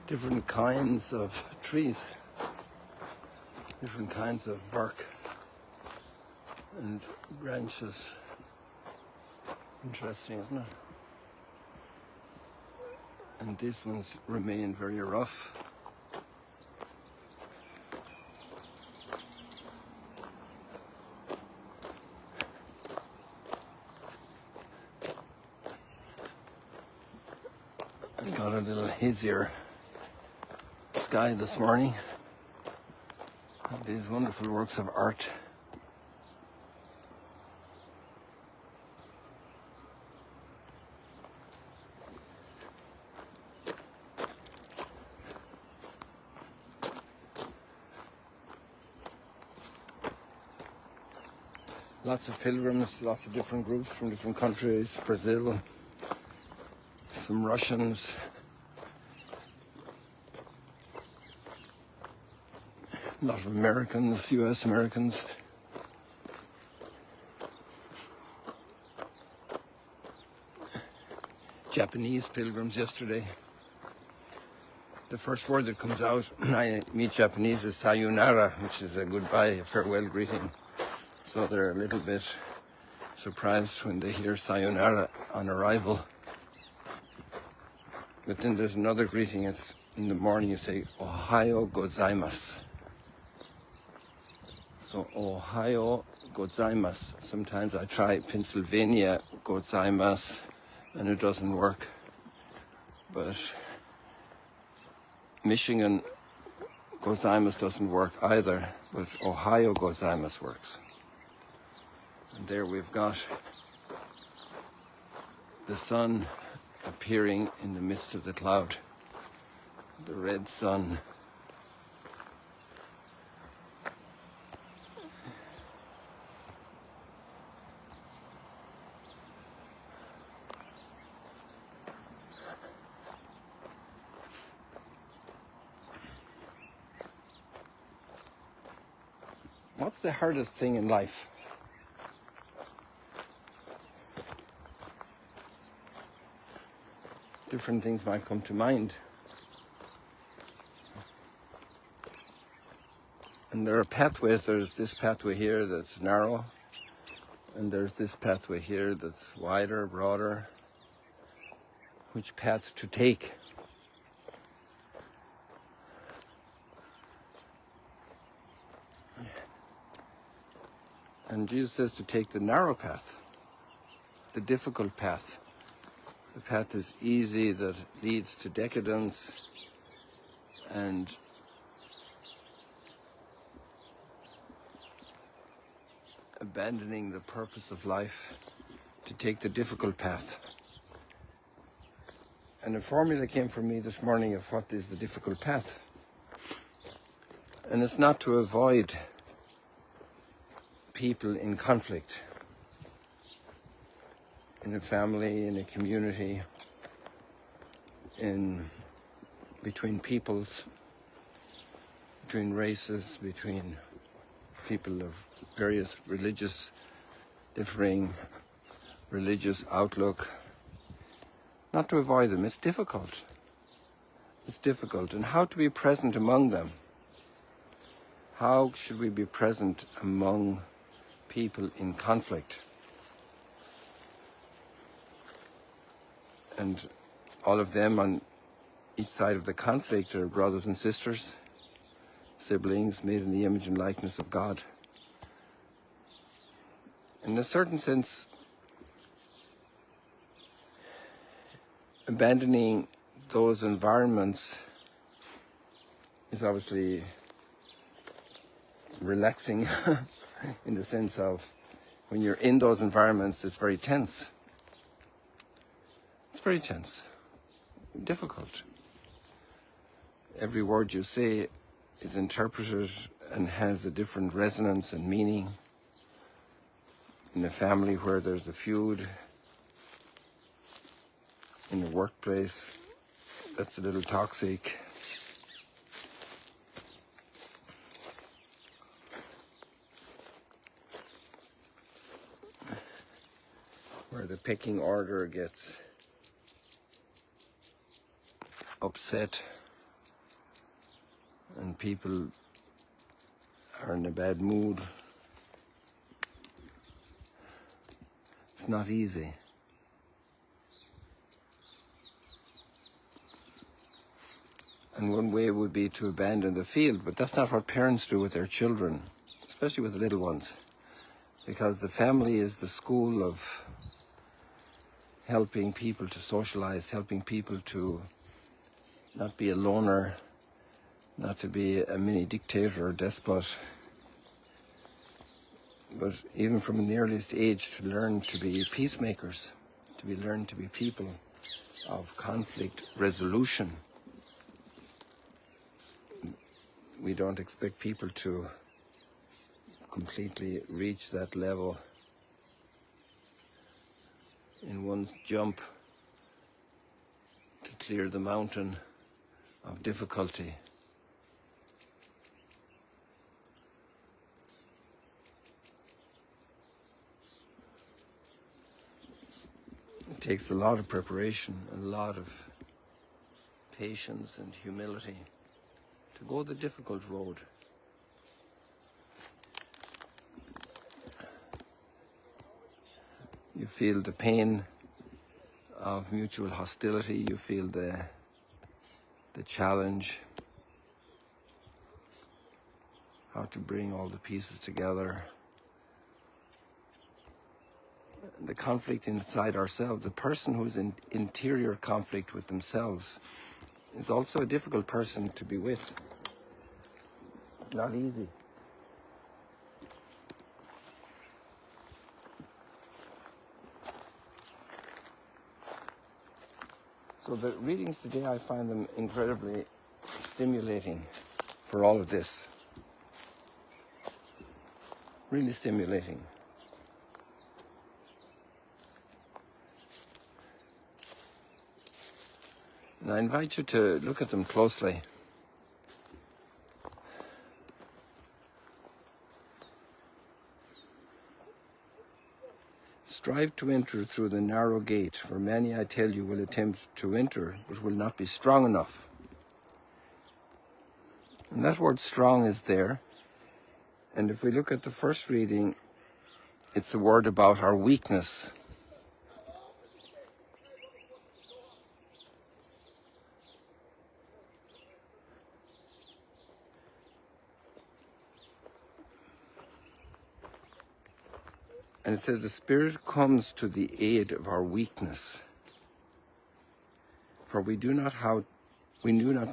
different kinds of trees, different kinds of bark and branches. Interesting, isn't it? And these ones remain very rough. And got a little hazier sky this morning. And these wonderful works of art. Lots of pilgrims, lots of different groups from different countries, Brazil, some Russians, a lot of Americans, US Americans. Japanese pilgrims yesterday. The first word that comes out when I meet Japanese is sayonara, which is a goodbye, a farewell greeting. So they're a little bit surprised when they hear sayonara on arrival. But then there's another greeting. It's in the morning you say Ohayo gozaimasu. So Ohayo gozaimasu. Sometimes I try Pennsylvania gozaimasu and it doesn't work. But Michigan gozaimasu doesn't work either. But Ohayo gozaimasu works. And there we've got the sun appearing in the midst of the cloud, the red sun. What's the hardest thing in life? Different things might come to mind. And there are pathways. There's this pathway here that's narrow, and there's this pathway here that's wider, broader. Which path to take? And Jesus says to take the narrow path, the difficult path. The path is easy, that leads to decadence and abandoning the purpose of life to take the difficult path. And a formula came from me this morning of what is the difficult path. And it's not to avoid people in conflict. In a family, in a community, between peoples, between races, between people of various differing religious outlook. Not to avoid them, it's difficult. It's difficult. And how to be present among them? How should we be present among people in conflict? And all of them on each side of the conflict are brothers and sisters, siblings made in the image and likeness of God. In a certain sense, abandoning those environments is obviously relaxing in the sense of when you're in those environments, it's very tense. It's very tense, difficult. Every word you say is interpreted and has a different resonance and meaning. In a family where there's a feud, in the workplace, that's a little toxic. Where the pecking order gets upset people are in a bad mood. It's not easy. And one way would be to abandon the field, but that's not what parents do with their children, especially with the little ones, because the family is the school of helping people to socialize, helping people to not be a loner, not to be a mini dictator or despot, but even from the earliest age to learn to be peacemakers, learn to be people of conflict resolution. We don't expect people to completely reach that level in one jump to clear the mountain of difficulty. It takes a lot of preparation, a lot of patience and humility to go the difficult road. You feel the pain of mutual hostility, you feel the challenge, how to bring all the pieces together. The conflict inside ourselves, a person who's in interior conflict with themselves is also a difficult person to be with. Not easy. So the readings today, I find them incredibly stimulating for all of this. Really stimulating. And I invite you to look at them closely. Strive to enter through the narrow gate, for many, I tell you, will attempt to enter, but will not be strong enough. And that word strong is there. And if we look at the first reading, it's a word about our weakness. And it says, the Spirit comes to the aid of our weakness. For we do not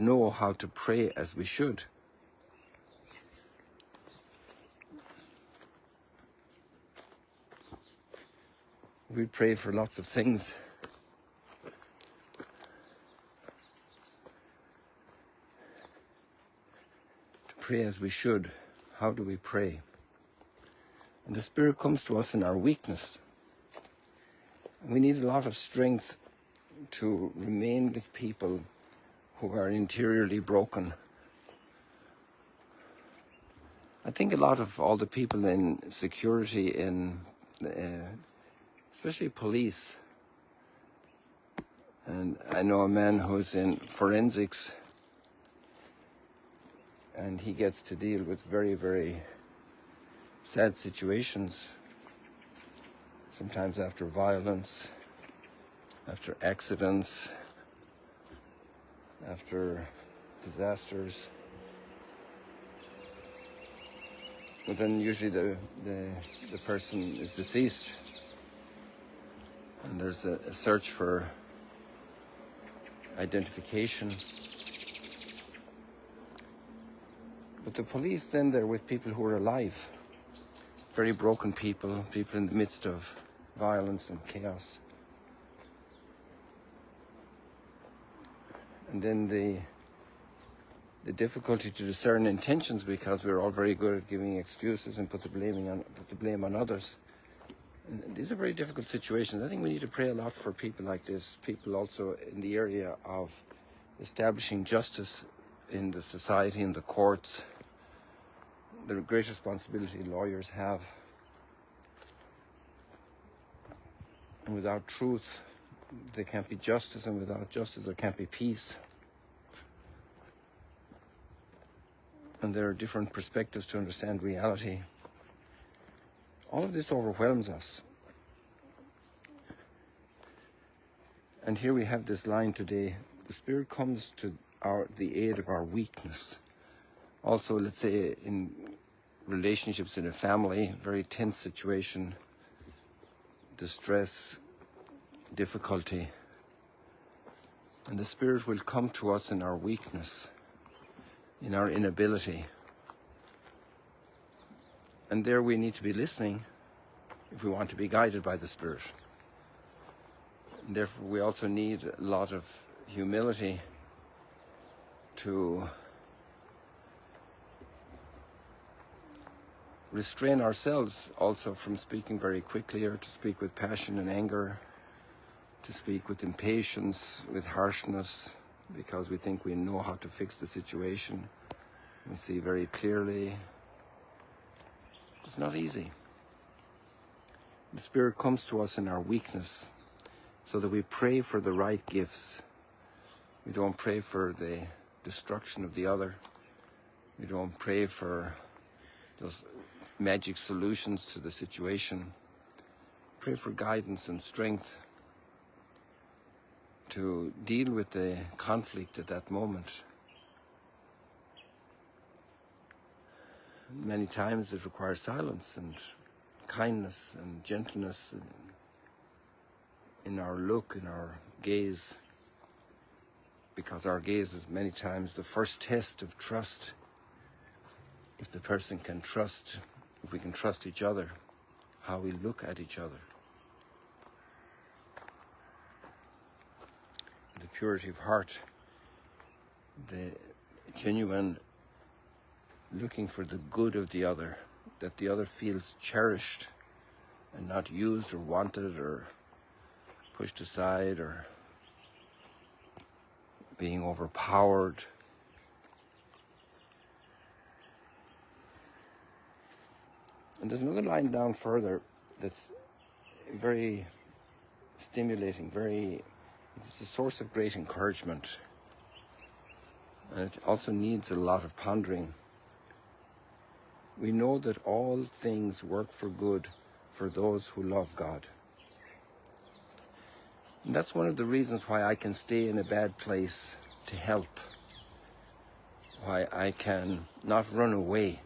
know how to pray as we should. We pray for lots of things. To pray as we should. How do we pray? And the Spirit comes to us in our weakness. We need a lot of strength to remain with people who are interiorly broken. I think a lot of all the people in security, in especially police, and I know a man who's in forensics, and he gets to deal with very, very sad situations, sometimes after violence, after accidents, after disasters. But then usually the person is deceased, and there's a search for identification. But the police then, they're with people who are alive. Very broken people in the midst of violence and chaos. And then the difficulty to discern intentions, because we're all very good at giving excuses and put the blame on others. And these are very difficult situations. I think we need to pray a lot for people like this, people also in the area of establishing justice in the society, in the courts. The great responsibility lawyers have. And without truth, there can't be justice, and without justice, there can't be peace. and there are different perspectives to understand reality. All of this overwhelms us. And here we have this line today: the Spirit comes to the aid of our weakness. Also, let's say in relationships in a family, very tense situation, distress, difficulty, and the Spirit will come to us in our weakness, in our inability. And there we need to be listening if we want to be guided by the Spirit. And therefore we also need a lot of humility to restrain ourselves also from speaking very quickly, or to speak with passion and anger, to speak with impatience, with harshness, because we think we know how to fix the situation. We see very clearly. It's not easy. The Spirit comes to us in our weakness, so that we pray for the right gifts. We don't pray for the destruction of the other. We don't pray for those magic solutions to the situation. Pray for guidance and strength to deal with the conflict at that moment. Many times it requires silence and kindness and gentleness in our look, in our gaze, because our gaze is many times the first test of trust. If the person can trust, if we can trust each other, how we look at each other. The purity of heart, the genuine looking for the good of the other, that the other feels cherished and not used or wanted or pushed aside or being overpowered. And there's another line down further that's very stimulating, it's a source of great encouragement. And it also needs a lot of pondering. We know that all things work for good for those who love God. And that's one of the reasons why I can stay in a bad place to help. Why I can not run away,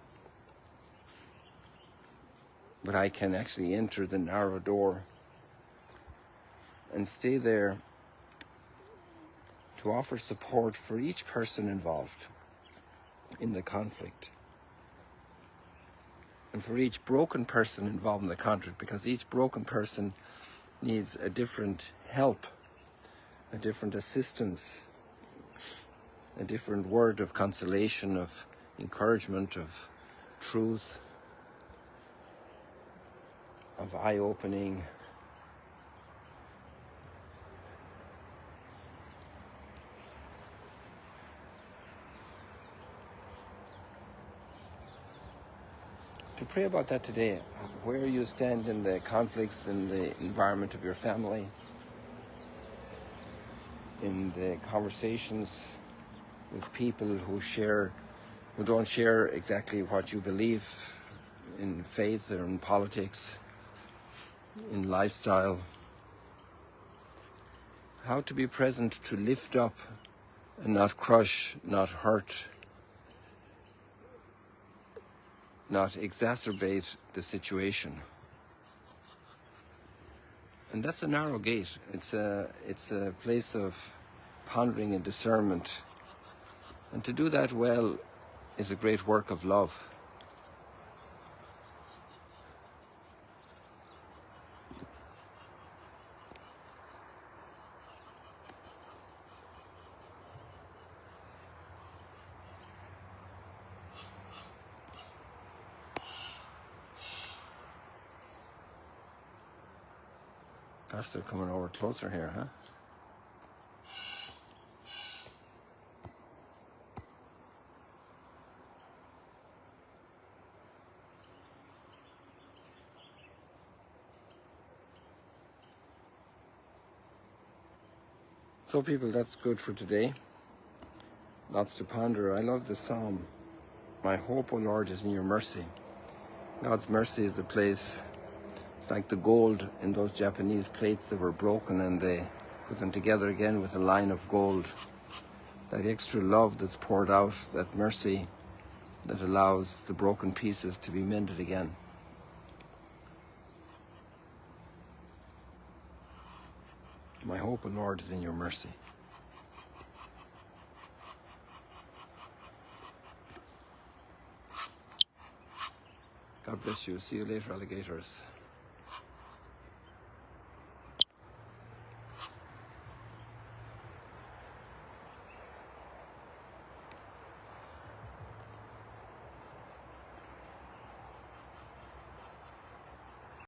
but I can actually enter the narrow door and stay there to offer support for each person involved in the conflict. And for each broken person involved in the conflict, because each broken person needs a different help, a different assistance, a different word of consolation, of encouragement, of truth, of eye-opening. To pray about that today, where you stand in the conflicts, in the environment of your family, in the conversations with people who don't share exactly what you believe in faith or in politics, in lifestyle. How to be present to lift up and not crush, not hurt, not exacerbate the situation. And that's a narrow gate. It's a place of pondering and discernment. And to do that well is a great work of love. Gosh, they're coming over closer here, huh? So people, that's good for today. Lots to ponder. I love the Psalm My hope, O Lord, is in your mercy. God's mercy is a place, it's like the gold in those Japanese plates that were broken and they put them together again with a line of gold. That extra love that's poured out, that mercy that allows the broken pieces to be mended again. My hope, O Lord, is in your mercy. God bless you. See you later, alligators.